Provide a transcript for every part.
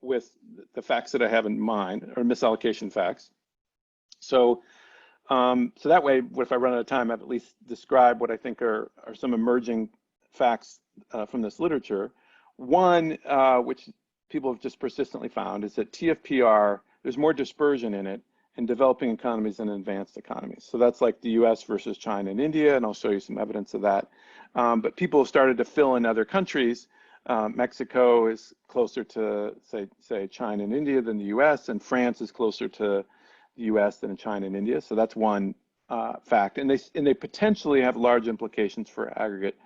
with the facts that I have in mind, or misallocation facts. So, so that way, if I run out of time, I've at least described what I think are some emerging facts from this literature. One, which people have just persistently found, is that Tfpr, there's more dispersion in it in developing economies than in advanced economies. So that's like the US versus China and India, and I'll show you some evidence of that. But people have started to fill in other countries. Mexico is closer to, say China and India than the US, and France is closer to the US than China and India. So that's one fact. And they potentially have large implications for aggregate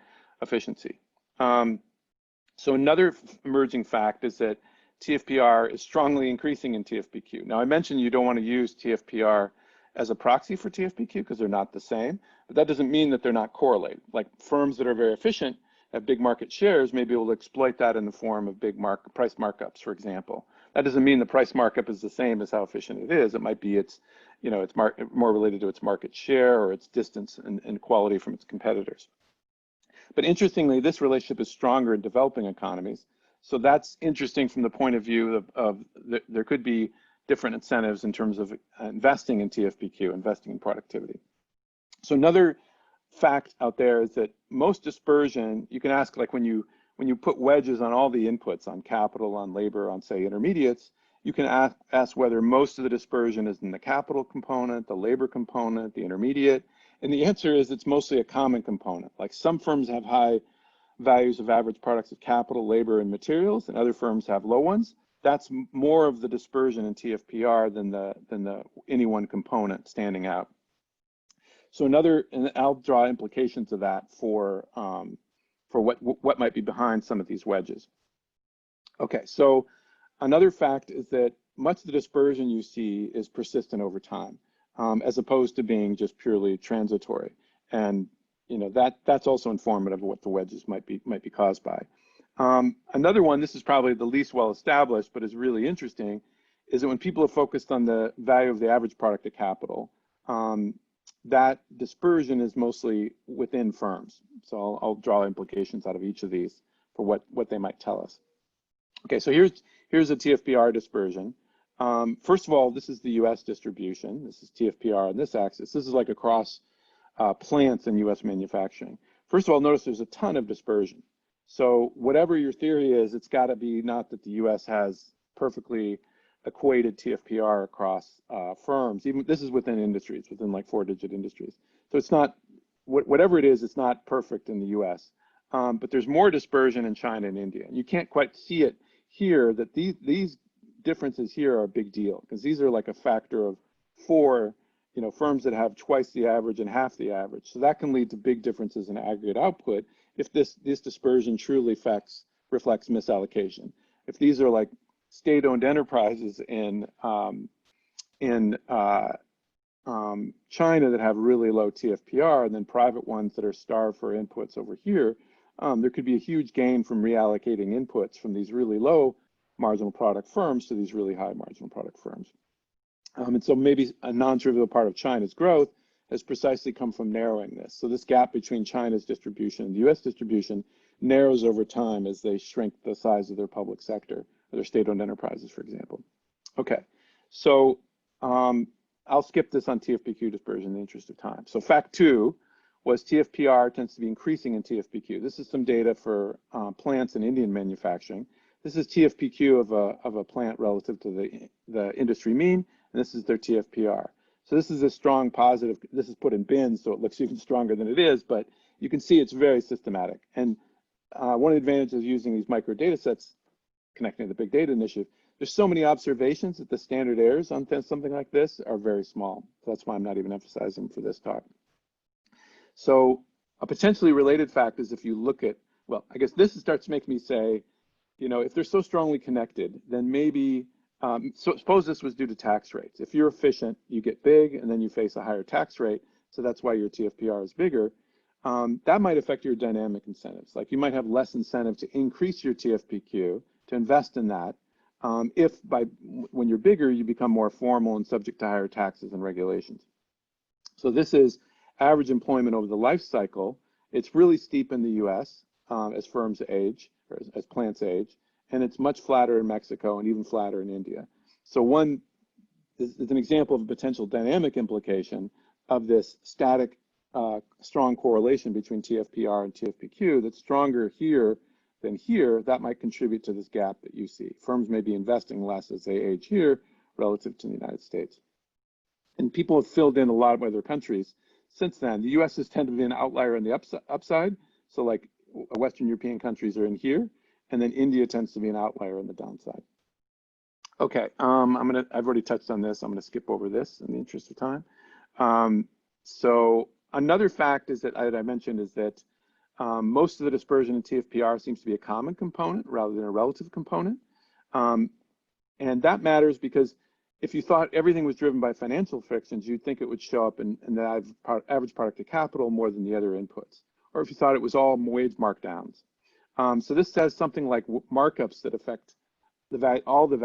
efficiency. So another emerging fact is that Tfpr is strongly increasing in TFPQ. Now I mentioned you don't want to use Tfpr as a proxy for TFPQ because they're not the same, but that doesn't mean that they're not correlated. Like firms that are very efficient, have big market shares, may be able to exploit that in the form of big price markups, for example. That doesn't mean the price markup is the same as how efficient it is. It might be it's more related to its market share or its distance and quality from its competitors. But interestingly, this relationship is stronger in developing economies. So that's interesting from the point of view of there could be different incentives in terms of investing in TFPQ, investing in productivity. So another fact out there is that most dispersion, you can ask, like when you put wedges on all the inputs, on capital, on labor, on say intermediates, you can ask whether most of the dispersion is in the capital component, the labor component, the intermediate. And the answer is it's mostly a common component. Like some firms have high values of average products of capital, labor, and materials, and other firms have low ones. That's more of the dispersion in Tfpr than any one component standing out. So and I'll draw implications of that for what might be behind some of these wedges. Okay, so another fact is that much of the dispersion you see is persistent over time, as opposed to being just purely transitory. And that's also informative of what the wedges might be caused by. Another one, this is probably the least well established, but is really interesting, is that when people are focused on the value of the average product of capital, that dispersion is mostly within firms. So I'll draw implications out of each of these for what they might tell us. Okay, so here's a Tfpr dispersion. First of all, this is the US distribution. This is Tfpr on this axis. This is like across plants in US manufacturing. First of all, notice there's a ton of dispersion. So whatever your theory is, it's got to be not that the US has perfectly equated Tfpr across firms. Even this is within industries, within like 4-digit industries. So it's not, whatever it is, it's not perfect in the US. But there's more dispersion in China and India. And you can't quite see it here that these differences here are a big deal, because these are like a factor of 4, firms that have twice the average and half the average. So that can lead to big differences in aggregate output if this dispersion truly reflects misallocation. If these are like state-owned enterprises in China that have really low Tfpr, and then private ones that are starved for inputs over here, there could be a huge gain from reallocating inputs from these really low marginal product firms to these really high marginal product firms. And so maybe a non-trivial part of China's growth has precisely come from narrowing this. So this gap between China's distribution and the US distribution narrows over time as they shrink the size of their public sector, or their state-owned enterprises, for example. Okay, so I'll skip this on TFPQ dispersion in the interest of time. So fact 2 was Tfpr tends to be increasing in TFPQ. This is some data for plants in Indian manufacturing. This is TFPQ of a plant relative to the industry mean, and this is their Tfpr. So this is a strong positive. This is put in bins, so it looks even stronger than it is, but you can see it's very systematic. And one of the advantages of using these micro data sets, connecting to the big data initiative, there's so many observations that the standard errors on something like this are very small. So that's why I'm not even emphasizing for this talk. So a potentially related fact is if you look at, well, I guess this starts to make me say, if they're so strongly connected, then maybe, so suppose this was due to tax rates. If you're efficient, you get big and then you face a higher tax rate. So that's why your Tfpr is bigger. That might affect your dynamic incentives. Like you might have less incentive to increase your TFPQ, to invest in that, if when you're bigger, you become more formal and subject to higher taxes and regulations. So this is average employment over the life cycle. It's really steep in the US as firms age, as plants age, and it's much flatter in Mexico and even flatter in India. So one is an example of a potential dynamic implication of this static strong correlation between Tfpr and Tfpq that's stronger here than here. That might contribute to this gap that you see. Firms may be investing less as they age here relative to the United States. And people have filled in a lot of other countries since then. The US has tended to be an outlier on the upside. So like Western European countries are in here, and then India tends to be an outlier on the downside. Okay, I've already touched on this. I'm gonna skip over this in the interest of time. So another fact is that I mentioned is that most of the dispersion in Tfpr seems to be a common component rather than a relative component. And that matters because if you thought everything was driven by financial frictions, you'd think it would show up in the average product to capital more than the other inputs. Or if you thought it was all wage markdowns. So this says something like markups that affect the value, all the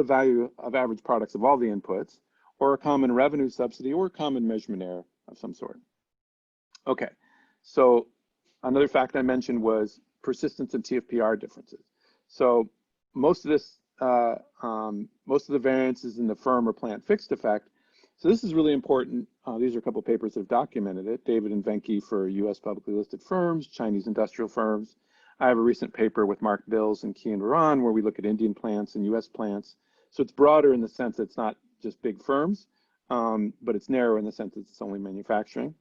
value of average products of all the inputs, or a common revenue subsidy, or a common measurement error of some sort. Okay, so another fact I mentioned was persistence in Tfpr differences. So most of this, most of the variances in the firm or plant fixed effect. So this is really important. These are a couple of papers that have documented it. David and Venke for US publicly listed firms, Chinese industrial firms. I have a recent paper with Mark Bills and Kian Varan where we look at Indian plants and US plants. So it's broader in the sense that it's not just big firms, but it's narrow in the sense that it's only manufacturing.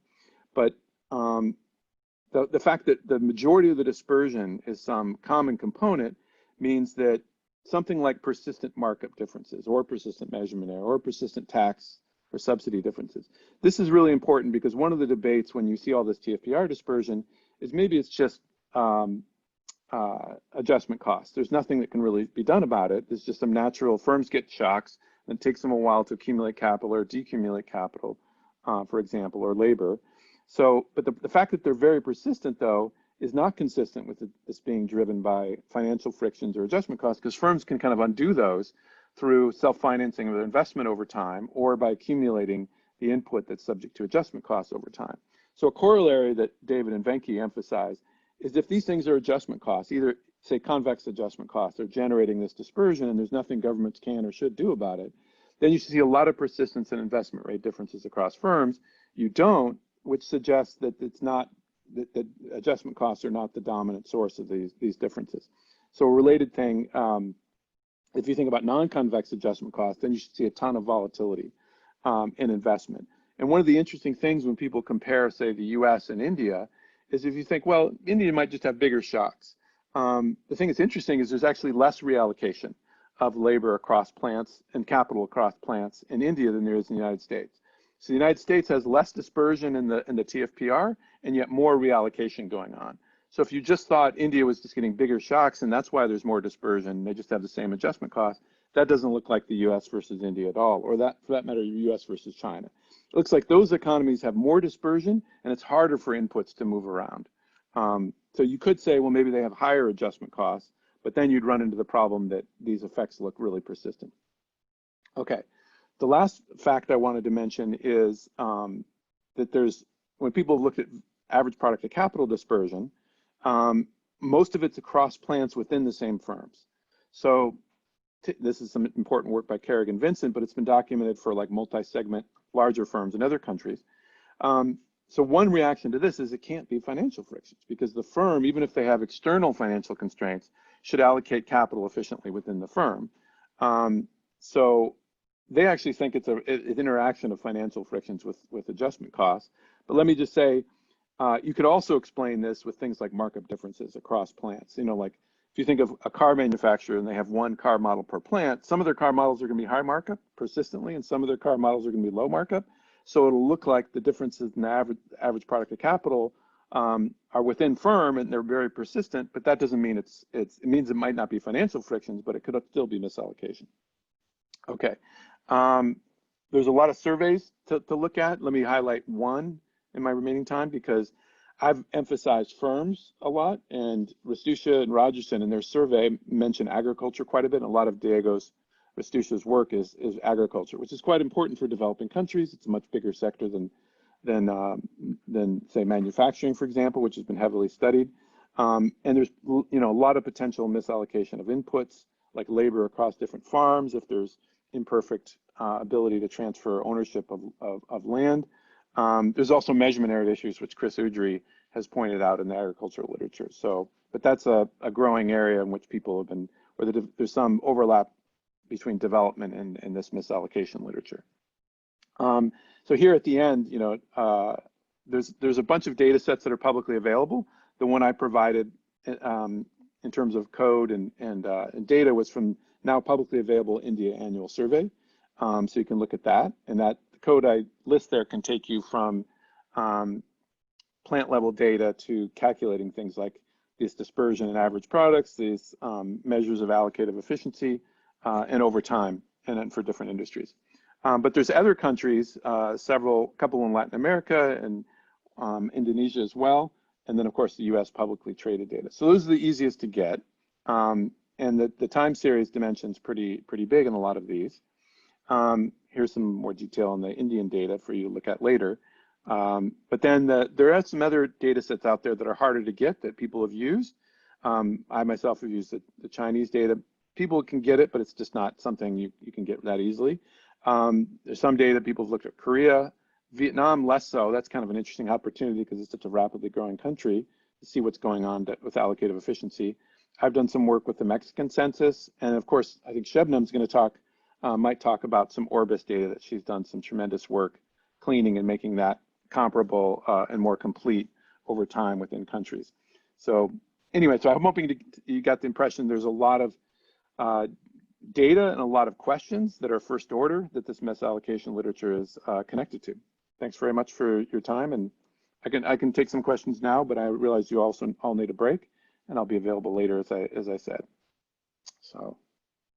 But the fact that the majority of the dispersion is some common component means that something like persistent markup differences or persistent measurement error or persistent tax or subsidy differences. This is really important because one of the debates when you see all this Tfpr dispersion is maybe it's just adjustment costs. There's nothing that can really be done about it. There's just some natural, firms get shocks and it takes them a while to accumulate capital or decumulate capital, for example, or labor. So, but the fact that they're very persistent though is not consistent with this being driven by financial frictions or adjustment costs, because firms can kind of undo those through self-financing of their investment over time or by accumulating the input that's subject to adjustment costs over time. So a corollary that David and Venke emphasize is if these things are adjustment costs, either say convex adjustment costs are generating this dispersion and there's nothing governments can or should do about it, then you should see a lot of persistence in investment rate differences across firms. You don't, which suggests that it's not, that adjustment costs are not the dominant source of these differences. So a related thing, if you think about non-convex adjustment costs, then you should see a ton of volatility in investment. And one of the interesting things when people compare, say, the US and India, is if you think, well, India might just have bigger shocks. The thing that's interesting is there's actually less reallocation of labor across plants and capital across plants in India than there is in the United States. So the United States has less dispersion in the Tfpr and yet more reallocation going on. So if you just thought India was just getting bigger shocks and that's why there's more dispersion, they just have the same adjustment cost, that doesn't look like the US versus India at all, or that, for that matter, US versus China. It looks like those economies have more dispersion and it's harder for inputs to move around. So you could say, well, maybe they have higher adjustment costs, but then you'd run into the problem that these effects look really persistent. Okay, the last fact I wanted to mention is that there's, when people have looked at average product to capital dispersion, most of it's across plants within the same firms. So this is some important work by Kerrigan Vincent, but it's been documented for like multi-segment larger firms in other countries. So one reaction to this is it can't be financial frictions because the firm, even if they have external financial constraints, should allocate capital efficiently within the firm. So they actually think it's an interaction of financial frictions with adjustment costs. But let me just say, you could also explain this with things like markup differences across plants. You know, like if you think of a car manufacturer and they have one car model per plant, some of their car models are going to be high markup persistently, and some of their car models are going to be low markup. So it'll look like the differences in the average product to capital are within firm and they're very persistent, but that doesn't mean it means it might not be financial frictions, but it could still be misallocation. Okay, there's a lot of surveys to look at. Let me highlight one in my remaining time because I've emphasized firms a lot, and Rastucia and Rogerson in their survey mention agriculture quite a bit, and a lot of Rastucia's work is agriculture, which is quite important for developing countries. It's a much bigger sector than say manufacturing, for example, which has been heavily studied. And there's a lot of potential misallocation of inputs, like labor across different farms, if there's imperfect ability to transfer ownership of land. There's also measurement error issues, which Chris Udry has pointed out in the agricultural literature. So, but that's a growing area in which people have been, where there's some overlap between development and this misallocation literature. So here at the end, there's a bunch of data sets that are publicly available. The one I provided in terms of code and data was from now publicly available India Annual Survey. So you can look at that, and that code I list there can take you from plant level data to calculating things like this dispersion in average products, these measures of allocative efficiency, and over time, and then for different industries. But there's other countries, couple in Latin America and Indonesia as well, and then of course the US publicly traded data. So those are the easiest to get, and the time series dimension's pretty big in a lot of these. Here's some more detail on the Indian data for you to look at later. But then there are some other data sets out there that are harder to get that people have used. I myself have used the Chinese data. People can get it, but it's just not something you can get that easily. There's some data people have looked at Korea, Vietnam less so. That's kind of an interesting opportunity because it's such a rapidly growing country to see what's going on with allocative efficiency. I've done some work with the Mexican census, and of course, I think Shebnam's going to might talk about some Orbis data that she's done some tremendous work cleaning and making that comparable and more complete over time within countries. So anyway, so I'm hoping you got the impression there's a lot of data and a lot of questions that are first order that this misallocation literature is connected to. Thanks very much for your time, and I can take some questions now, but I realize you also all need a break, and I'll be available later as I said. So.